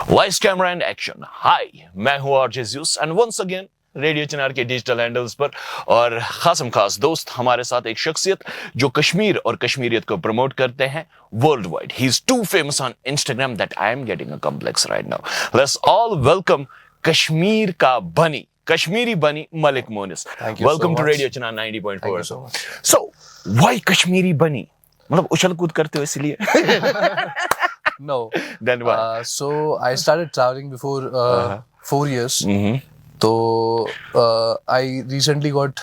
Lights, camera and action. Hi, मैं हूँ RJ Zeus and once again radio Chinar के digital handles पर और खासम खास दोस्त हमारे साथ एक शख्सियत जो कश्मीर और कश्मीरियत को प्रमोट करते हैं world wide. He is too famous on Instagram that I am getting a complex right now. Let's all welcome Kashmir का बनी, कश्मीरी बनी Malik Monis. Thank you Welcome so to much. Radio Chinar 90.4. Thank you so much. So, why Kashmiri बनी? मतलब उछल कूद करते हो इसलिए? No. Then why? So I started traveling before 4 years. So I recently got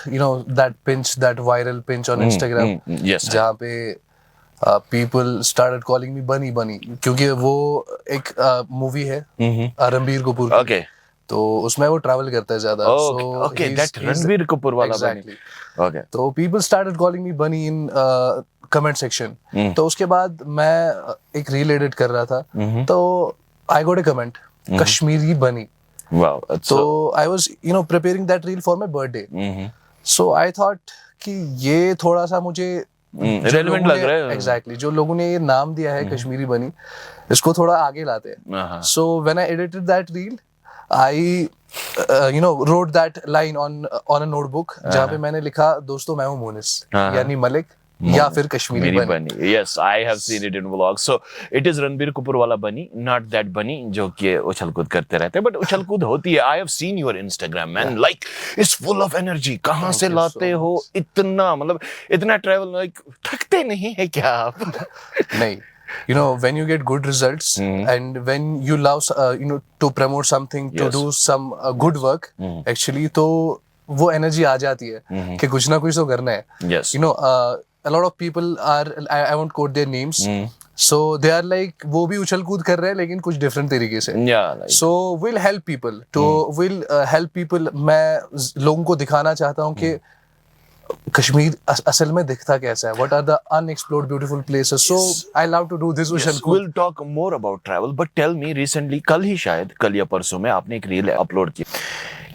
that pinch, that viral pinch on Instagram. Yes. जहाँ पे people started calling me Bunny Bunny क्योंकि वो एक movie है रणबीर कपूर की. Okay. तो उसमें वो travel करता है ज़्यादा. Okay, that रणबीर कपूर वाला बनी. Exactly. Okay. तो people started calling me Bunny in comment section. तो उसके बाद मैं एक रील एडिट कर रहा था तो I got a comment Kashmiri बनी. Wow. So I was preparing that reel for my birthday. So I thought कि ये थोड़ा सा मुझे relevant लग रहा है. Exactly. जो लोगों ने ये नाम दिया है कश्मीरी बनी इसको थोड़ा आगे लाते हैं. So when I edited that reel I wrote that line on a notebook जहाँ पे मैंने लिखा दोस्तों मैं हूँ मोनिस यानी मलिक या फिर कश्मीरी बनी. Yes, I have seen it in vlogs. So it is Ranbir Kapoor वाला बनी, not that बनी जो कि उछल कूद करते रहते हैं. But उछल कूद होती है. I have seen your Instagram, man. Like it's full of energy. कहाँ से लाते हो इतना, मतलब इतना travel, like थकते नहीं है क्या आप? नहीं. When you get good results and when you love to promote something, to do some good work, actually तो वो energy आ जाती है कि कुछ ना कुछ तो करना है. Yes. A lot of people are, I won't quote their names, so they are like वो भी उछल कूद कर रहे हैं लेकिन कुछ different तरीके से. Yeah. Like, so we'll help people will help people. मैं लोगों को दिखाना चाहता हूँ कि कश्मीर असल में दिखता कैसा है. What are the unexplored beautiful places? So I love to do this. yes, we'll talk more about travel, but tell me recently, कल या परसों में आपने एक रील अपलोड की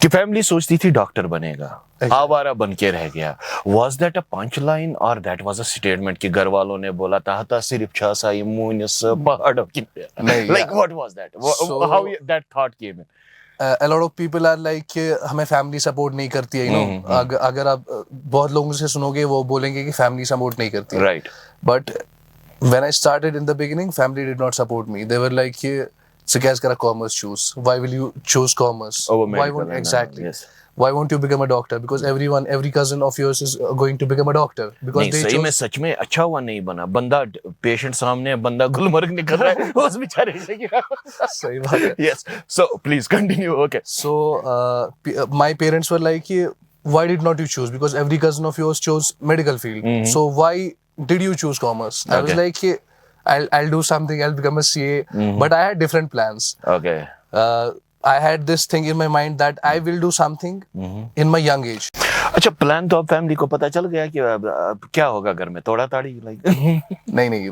कि फैमिली सोचती थी डॉक्टर बनेगा, आवारा बन के रह गया. Was that a punchline or that was a statement कि घर वालों ने बोला था सिर्फ छासा इम्यूनियस पहाड़ों की? Like what was that? How that thought came in? A lot of people are like हमें फैमिली सपोर्ट नहीं करती है. अगर आप बहुत लोगों से सुनोगे वो बोलेंगे कि फैमिली सपोर्ट नहीं करती है. Right. But when I started in the beginning, family did not support me. They were like so कैसे करा commerce choose? Why will you choose commerce? Why won't exactly? Yes. Why won't you become a doctor? Because every cousin of yours is going to become a doctor. Because नहीं, सही में सच में अच्छा हुआ नहीं बना. बंदा पेशेंट सामने, बंदा गुलमर्ग निकल रहा है उस बेचारे से क्या. सही बात है. Yes. So please continue. Okay. So my parents were like why did not you choose? Because every cousin of yours chose medical field. So why did you choose commerce? I was like I'll do something. I'll become a CA. But I had different plans. Okay. I had this thing in my mind that I will do something in my young age. अच्छा, plan तो अब family को पता चल गया कि क्या होगा घर में, तोड़ा ताड़ी like? नहीं.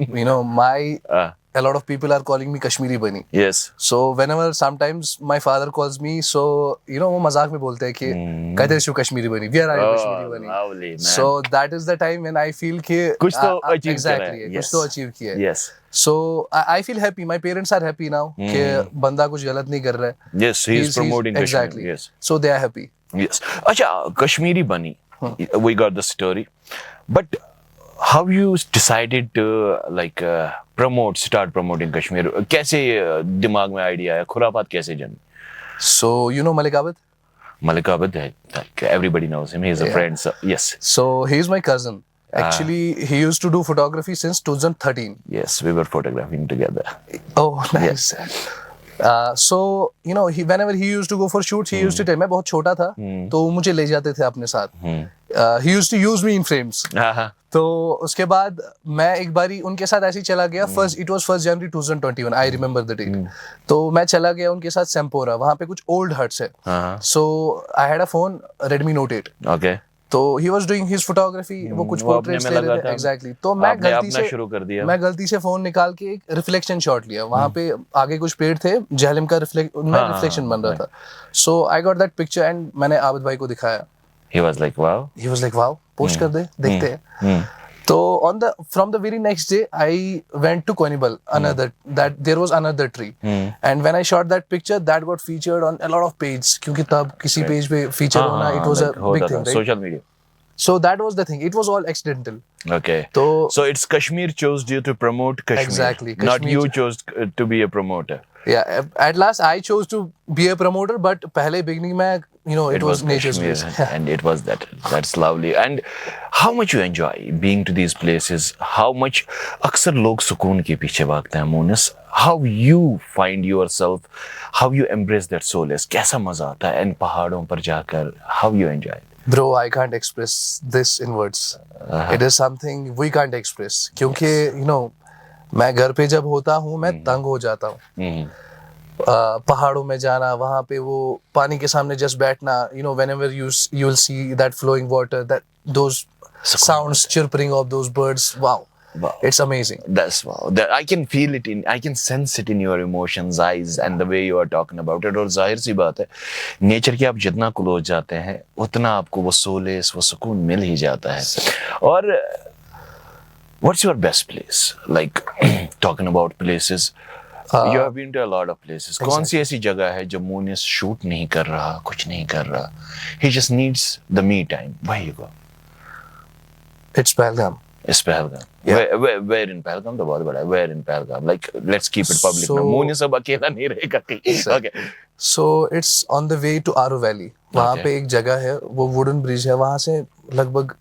My a lot of people are calling me Kashmiri Bani. Yes. So whenever sometimes my father calls me, so वो मजाक में बोलते हैं कि कहते हैं Kashmiri Bani. Where are you Kashmiri Bani? Lovely, man. So that is the time when I feel कि कुछ तो achieve exactly करा है. कुछ तो achieve किया है. Yes. So I feel happy. My parents are happy now कि बंदा कुछ गलत नहीं कर रहा है. Yes, he is promoting exactly. Kashmir. Yes. So they are happy. Yes. अच्छा, Kashmiri Bani. We got the story. But how you decided to like start promoting Kashmir? कैसे दिमाग में आइडिया आया? खुरापात कैसे जन्मी? So Malik Abid? Malik Abid है. Like everybody knows him. He is a friend. So yes. So he is my cousin. Actually, he used to do photography since 2013. Yes, we were photographing together. Oh, nice. So whenever he used to go for shoots, he used to tell. मैं बहुत छोटा था तो मुझे ले जाते थे अपने साथ. He used to use me in frames. तो उसके बाद मैं एक बारी उनके साथ ऐसे ही चला गया. It was 1st January 2021. I remember the date. तो मैं चला गया उनके साथ सेम्पोरा. वहाँ पे कुछ old huts है. So I had a phone Redmi Note 8. Okay. तो he was doing his photography. वो कुछ portraits ले रहे थे. Exactly. तो मैं गलती से फोन निकाल के एक रिफ्लेक्शन शॉट लिया. वहाँ पे आगे कुछ पेड़ थे, जहलम का रिफ्लेक्शन बन रहा था. So I got that picture and मैंने आबिद भाई को दिखाया. He was like wow. Post कर दे, देखते हैं. So from the very next day, I went to Konibal. There was another tree, and when I shot that picture, that got featured on a lot of pages. क्योंकि तब किसी page पे feature होना, it was a big thing, right? Social media. So that was the thing. It was all accidental. Okay. So it's Kashmir chose you to promote Kashmir. Exactly. Not you chose to be a promoter. Yeah. At last, I chose to be a promoter, but पहले beginning में, it was nature's Kashmir, place. and it was that. That's lovely. And how much you enjoy being to these places? How much? अक्सर लोग सुकून के पीछे भागते हैं, Monis. How you find yourself? How you embrace that solace? कैसा मजा आता है इन पहाड़ों पर जाकर? How you enjoy it? Bro, I can't express this in words. It is something we can't express. क्योंकि मैं घर पे जब होता हूँ मैं तंग हो जाता हूँ. पहाड़ों में जाना, वहाँ पे वो पानी के सामने just बैठना, whenever you'll see that flowing water, those sounds, chirping of those birds, wow. It's amazing. That's wow. I can feel it I can sense it in your emotions, eyes, and the way you are talking about it. और जाहिर सी बात है, nature के आप जितना close जाते हैं, उतना आपको वो सोलेस, वो सुकून मिल ही जाता है. और what's your best place? Like talking about places, you have been to a lot of places. कौन सी ऐसी जगह है जब मोनिस शूट नहीं कर रहा, कुछ नहीं कर रहा? He just needs the me time. Where you go? It's Pahalgam. It's Pahalgam. Yeah. Where in Pahalgam? तो बहुत बड़ा है. Where in Pahalgam? Like, let's keep it public. So, Monis अब अकेला नहीं रहेगा कहीं. Okay. So it's on the way to Aru Valley. वहाँ पे एक जगह है, वो वुडन ब्रिज है. वहाँ से लगभग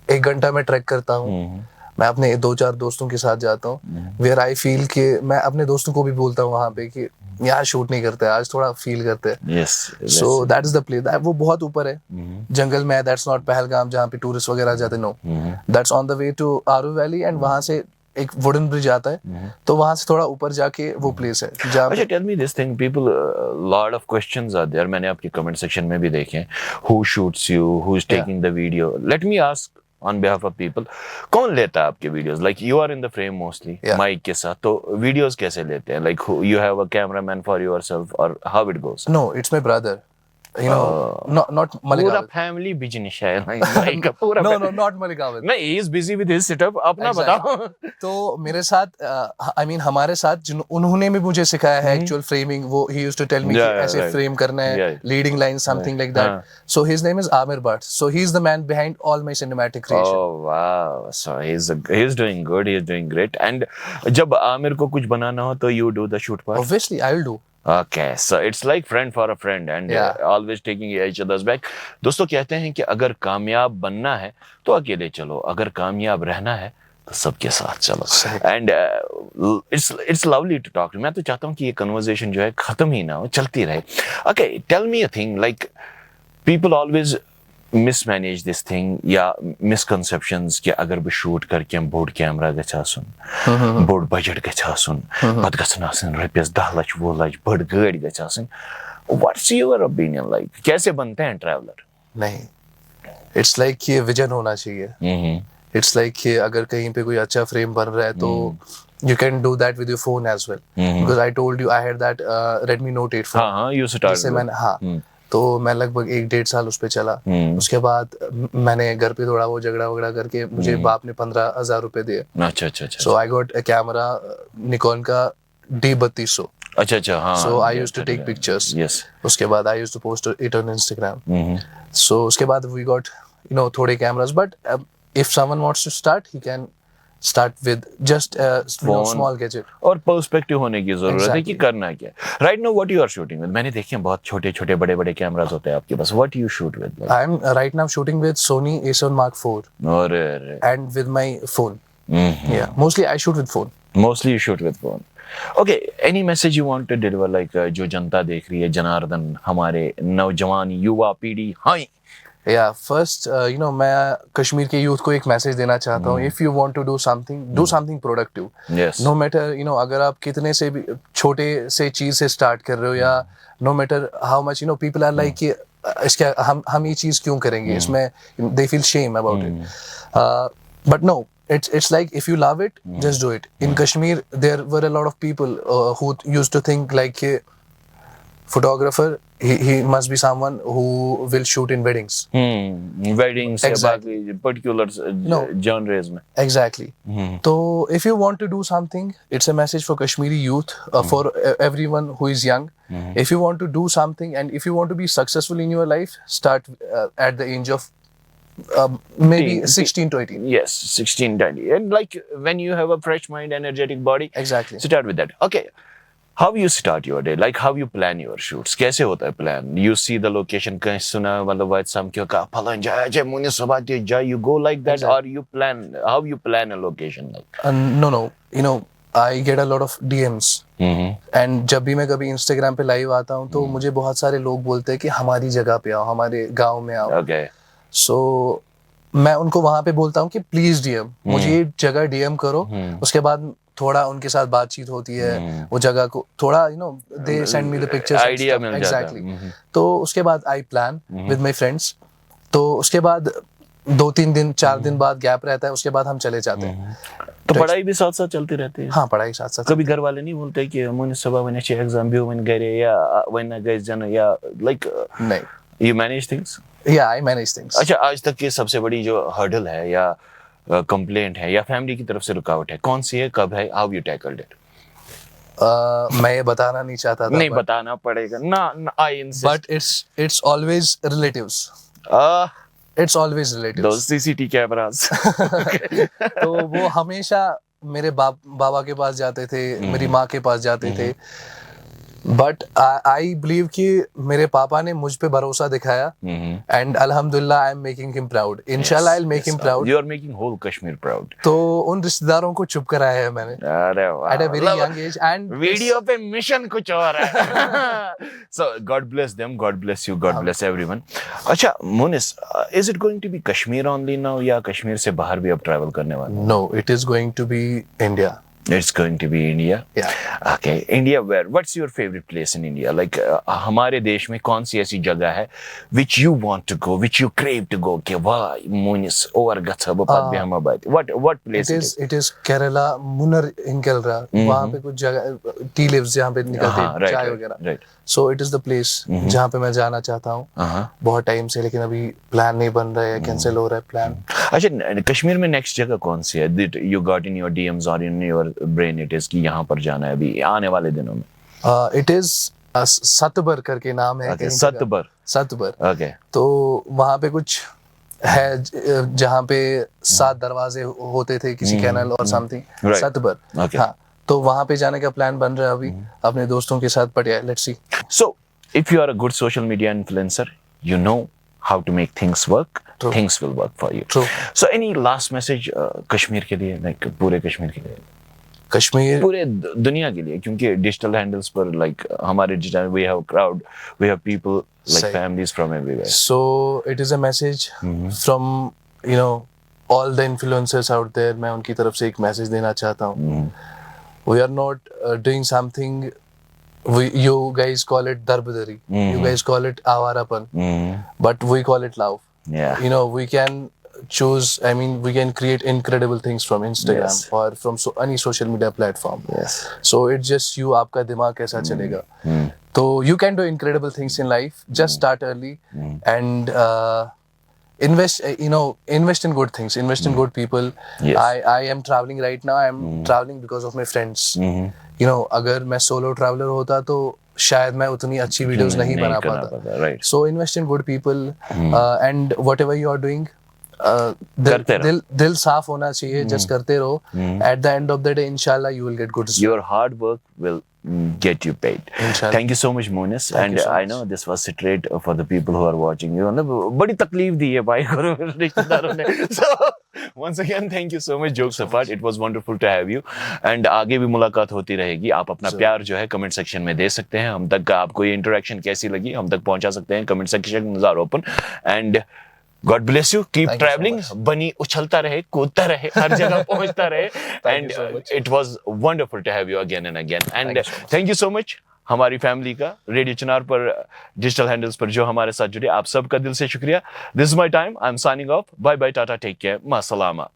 1 घंटा मैं ट्रैक करता हूँ. मैं अपने 2-4 दोस्तों के साथ जाता हूँ. Where I feel कि मैं अपने दोस्तों को भी बोलता हूँ वहाँ पे कि यहाँ शूट नहीं करते, आज थोड़ा फील करते हैं. Yes. So that is the place. वो बहुत ऊपर है, जंगल में है. That's not पहलगाम जहाँ पे टूरिस्ट वगैरह जाते. No. That's on the way to Aru Valley, and वहाँ से एक वुडन ब्रिज आता है, तो वहाँ से थोड़ा ऊपर जाके वो प्लेस है. अच्छा, tell me this thing. People, lot of questions are there. मैंने आपके कमेंट सेक्शन में भी देखे. Who shoots you? Who's taking the video? Let me ask on behalf of people, कौन लेता है आपके videos? Like you are in the frame mostly, mic के साथ, तो वीडियोस कैसे लेते हैं? Like you have a cameraman for yourself, or how it goes? No, it's my brother. Not Malik पूरा Awad. फैमिली बिजनेस है. Like पूरा No, not Malik Awad. नहीं, he is busy with his setup. अपना बताओ. तो मेरे साथ, I mean हमारे साथ उन्होंने भी मुझे सिखाया है actual framing. वो he used to tell me कि ऐसे frame करना है, leading line, something like that. So his name is Amir Bhatt. So he's the man behind all my cinematic creation. Oh wow. So he's doing good. He is doing great. And जब आमिर को कुछ बनाना हो तो you do the shoot part? Obviously, I will do. Okay, so it's like friend for a friend, and always taking each other's back. दोस्तों कहते हैं कि अगर कामयाब बनना है तो अकेले चलो, अगर कामयाब रहना है तो सबके साथ चलो. And it's lovely to talk to. मैं तो चाहता हूँ कि ये conversation जो है खत्म ही ना हो, चलती रहे. Okay, tell me a thing. Like people always mismanage this thing, या misconceptions कि अगर बह शूट करके हम बोर्ड कैमरा गछ आसुन, बोर्ड बजट गछ आसुन, पत गछन आसन रपियस 10 लाख 20 लाख बड़ गाड़ी गछ आसन. What's your opinion like? कैसे बनते हैं ट्रैवलर? नहीं, it's like ये विजन होना चाहिए. It's like कि अगर कहीं पे कोई अच्छा फ्रेम बन रहा है तो you can do that with your phone as well. Because I told you I had that Redmi Note 8 phone. हाँ, you started. तो मैं लगभग 1-1.5 साल उस पे चला. उसके बाद मैंने घर पे थोड़ा वो झगड़ा वगड़ा करके मुझे बाप ने 15,000 रुपए दिए. अच्छा. So I got a camera Nikon का D3200. अच्छा हाँ. So I used to take pictures. Yes. उसके बाद I used to post it on Instagram. So उसके बाद we got थोड़े cameras, but if someone wants to start, he can start with just a small gadget. और perspective होने की जरूरत है कि करना क्या. Right now what you are shooting with? मैंने देखे हैं बहुत छोटे बड़े कैमरास होते हैं आपके पास. What you shoot with? I'm right now shooting with Sony A7 Mark IV. And with my phone. Yeah, mostly I shoot with phone. Mostly you shoot with phone. Okay, any message you want to deliver, like जो जनता देख रही है, जनार्दन, हमारे नौजवान युवा पीढ़ी, हाय. Yeah, first, मैं कश्मीर के यूथ को एक मैसेज देना चाहता हूँ. If you want to do something productive. Yes. No matter, अगर आप कितने से भी छोटे से चीज से स्टार्ट कर रहे हो, या no matter how much, people are like कि इसके हम ये चीज क्यों करेंगे, इसमें they feel shame about it. But no, it's like if you love it, just do it. In Kashmir, there were a lot of people who used to think like photographer, he must be someone who will shoot in weddings. Weddings Exactly. particular No. genres में. Exactly. So if you want to do something, it's a message for Kashmiri youth, for everyone who is young. If you want to do something and if you want to be successful in your life, start at the age of maybe 16 to 18. Yes, 16, 20. And like when you have a fresh mind, energetic body, Exactly. start with that. Okay. How you start your day? Like how you plan your shoots? कैसे होता है plan? You see the location कहीं सुना मतलब white साम क्यों का फलन जाए मुझे सुबह जाए you go like that or you plan how you plan a location like? No, you know, I get a lot of DMs. And जब भी मैं कभी Instagram पे लाइव आता हूँ तो मुझे बहुत सारे लोग बोलते हैं कि हमारी जगह पे आओ, हमारे गांव में आओ. Okay. So मैं उनको वहां पे बोलता हूँ कि प्लीज DM मुझे ये जगह DM करो. उसके बाद थोड़ा उनके साथ बातचीत होती है, वो जगह को थोड़ा they send me the pictures and Idea stuff. मिल जाता है. Exactly. तो उसके बाद I plan with my friends. तो उसके बाद 2-3 दिन 4 दिन बाद गैप रहता है, उसके बाद हम चले जाते हैं. तो पढ़ाई भी साथ साथ चलती रहती है. हाँ, पढ़ाई साथ साथ. कभी घर वाले नहीं बोलते कि मुझे सुबह वन अच्छे एग्जाम भी वन करे या वन गए जन या like नहीं. you manage things? Yeah, I manage things. अच्छा, आज तक की सबसे बड़ी जो हर्डल है या कंप्लेंट है या फैमिली की तरफ से रुकावट है कौन सी है, कब है, हाउ यू टैकल्ड इट? मैं ये बताना नहीं चाहता था. नहीं बताना पड़ेगा ना, I insist. But it's always relatives. It's always relatives. Those CCTV cameras. तो वो हमेशा मेरे बाबा के पास जाते थे, मेरी माँ के पास जाते थे. बट आई बिलीव कि मेरे पापा ने मुझ पे भरोसा दिखाया एंड अल्हम्दुलिल्लाह I am making him proud. इंशाल्लाह I will make him proud. You are making whole Kashmir proud. तो उन रिश्तेदारों को चुप कराया है मैंने अरे वाह. at a very young age. And video पे मिशन कुछ और है. So God bless them, God bless you, God bless everyone. अच्छा मुनिस, is it going to be Kashmir only now या कश्मीर से बाहर भी अब ट्रैवल करने वाले? no, it is going to be India. It's going to be India. Yeah. Okay, India where? What's your favorite place in India? Like हमारे देश में कौन सी ऐसी जगह है which you want to go, which you crave to go? कि वाह मुनिस और गच्छा बपात भी हम आबाद. What place it is Kerala, Munnar in Kerala. वहाँ पे कुछ जगह tea leaves जहाँ पे निकलते हैं चाय वगैरह. Right. So it is the place जहाँ पे मैं जाना चाहता हूँ बहुत टाइम से, लेकिन अभी प्लान नहीं बन रहा है, कैंसिल हो रहा है प्लान. अच्छा, कश्मीर में नेक्स्ट जगह कौन सी है that you got in your DMs or in your brain it is कि यहाँ पर जाना है अभी आने वाले दिनों में? It is सतबर करके नाम है. Okay, सतबर. Okay. तो वहाँ पे कुछ है जहाँ पे 7 दरवाजे होते थे किसी कैनल और समथिंग. Right. सतबर. Okay. हाँ, तो वहाँ पे जाने का प्लान बन रहा है अभी अपने दोस्तों के साथ. But let's see. So if you are a good social media influencer, you know how to make things work. True. Things will work for you. True. So any last message Kashmir के लिए, like पूरे कश्मीर के लिए, कश्मीर पूरे दुनिया के लिए, क्योंकि डिजिटल हैंडल्स पर like हमारे digital we have crowd, we have people like Same. families from everywhere. So it is a message from all the influencers out there. मैं उनकी तरफ से एक मैसेज देना चाहता हूँ. We are not doing something. You guys call it darbadari. You guys call it awarapan. But we call it love. Yeah. We can choose. I mean, we can create incredible things from Instagram Yes. or from any social media platform. Yes. So it's just you. आपका दिमाग कैसा चलेगा. So you can do incredible things in life. Just start early and invest. Invest in good things. Invest in good people. Yes. I am traveling right now. I am traveling because of my friends. अगर मैं solo traveller होता तो शायद मैं उतनी अच्छी videos नहीं बना पाता. Right. So invest in good people and whatever you are doing. दिल साफ होना चाहिए. जस्ट करते रहो. At the end of the day, inshallah, you will get good results. Your hard work will get you paid. Inshallah. Thank you so much, Monis. Thank And you so I much. know this was straight for the people who are watching you. बड़ी तकलीफ दी है भाई को रिश्तेदारों ने. So once again, thank you so much. Jokes apart, it was wonderful to have you. And आगे भी मुलाकात होती रहेगी. आप अपना प्यार जो है कमेंट सेक्शन में दे सकते हैं. हम तक आपको ये इंटरेक्शन कैसी लगी हम तक पहुंचा सकते हैं. Comment section are open. And God bless you. Keep Thank you so traveling. much. बनी उछलता रहे, कूदता रहे, हर जगह पहुंचता रहे. And you so much. it was wonderful to have you again and again. And Thank you so much. thank you so much. हमारी family का रेडियो चिनार पर डिजिटल हैंडल्स पर जो हमारे साथ जुड़े आप सबका दिल से शुक्रिया. This is my time. I am signing off. Bye bye, tata, take care, मा सलामा.